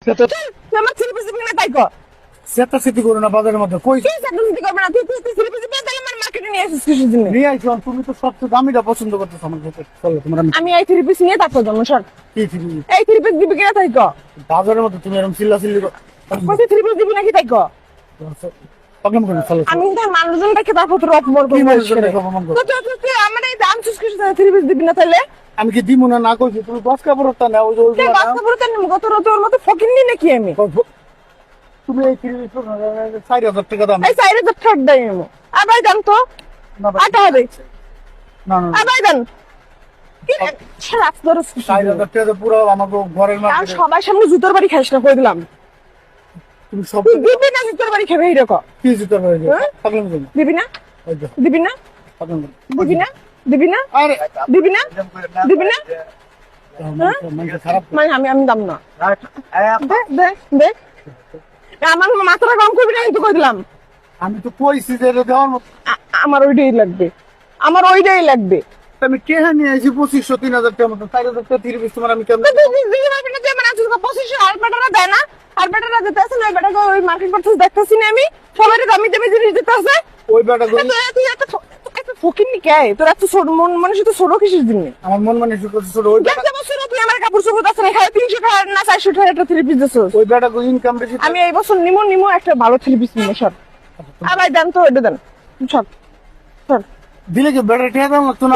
তুই আমার three piece দিবি না তাই কর। সেটা সিটি করো না বাজারের মধ্যে কই তুই সাথে করবে না, তুই থ্রি পিস দিবি তাহলে আমার মার্কেটে নিয়ে আসিস কিসের জন্য? নিয়ে আইছো তুমি তো সবচেয়ে দামিটা পছন্দ করতেছো আমার কাছে চলো তোমার আমি এই থ্রি পিস নিয়ে তারপর যাবো সর। কি থ্রি এই থ্রি পিস দিবি কিনা তাই কর। বাজারের মধ্যে তুমি এরকম চিল্লা চিল্লি কই থ্রি পিস দিবি নাকি তাই কর। প্রবলেম করো চলো আমি তার মানুষজনটাকে তারপর তোর অপমান কি করবো। মানুষজনটাকে অপমান করবো? তুই আমার এই দাম চুজ কিসের জন্য থ্রি পিস দিবি না তাহলে? আমি কি দিব না কইছি তুমি দশ কাপড়টা নাও ওই যে তুই বাচ্চা বড় তার কত তোর মতো ফকিন্নি নাকি আমি? তুমি এই 4000 টাকা দাম এই সাইডে তো ঠক দেয় আমি। আবার দাম তো না ভাই, আটা হবে। না না আবার দাম কি ছাড়া তোর 4000 টাকা পুরো আমাকে ঘরের আর মার্কেটে সবার সামনে জুতোর বাড়ি খাইস না কই দিলাম। তুমি সব তুই দিবি না জুতোর বাড়ি খাবে এইরকম? কি জিতে হয়ে হ্যাঁ? প্রবলেম করো দিবি না? ওই যে দিবি না? প্রবলেম করো দিবি না? দিবি না? আরে দিবি না? দিবি না? মানে খারাপ মানে আমি দাম না। দে দে দে আমার মাথাটা গরম করবি না কিন্তু কই দিলাম। আমি তো কইছি যে এটা দেওয়ার মতো আমার ওইটাই লাগবে, আমার ওইটাই লাগবে। আমি কেহা নিয়ে আসি 2500 3000 টাকা মতো 4000 টাকা 30 তোমার আমি কেমন দিদি ভাবি না যে আমার আজকে 2500 আর বেটারা দেয় না, আর বেটারা দিতে আছে না, বেটাকে ওই মার্কেট করতে দেখতেছি না আমি সবাই দামি দামি জিনিস দিতে আছে। ওই বেটা কই তুই এত ফকিন্নি কে? তোর এত ছোট মন মানুষ তো ছোট কিসের জন্য? আমার মন মানে শুরু করছে ছোট ওই বেটা দেখতে বছর তুই আমার কাপড় চোপড় আছে না, খায় 300 টাকা না 400 টাকা একটা থ্রি পিস দিছিস। ওই বেটা কই ইনকাম বেশি আমি এই বছর নিমো একটা ভালো থ্রি পিস নিমো সব। আবার দেন তো ওইটা দেন সব সব দিলে কি বেটা টাকা দাম লাগতো না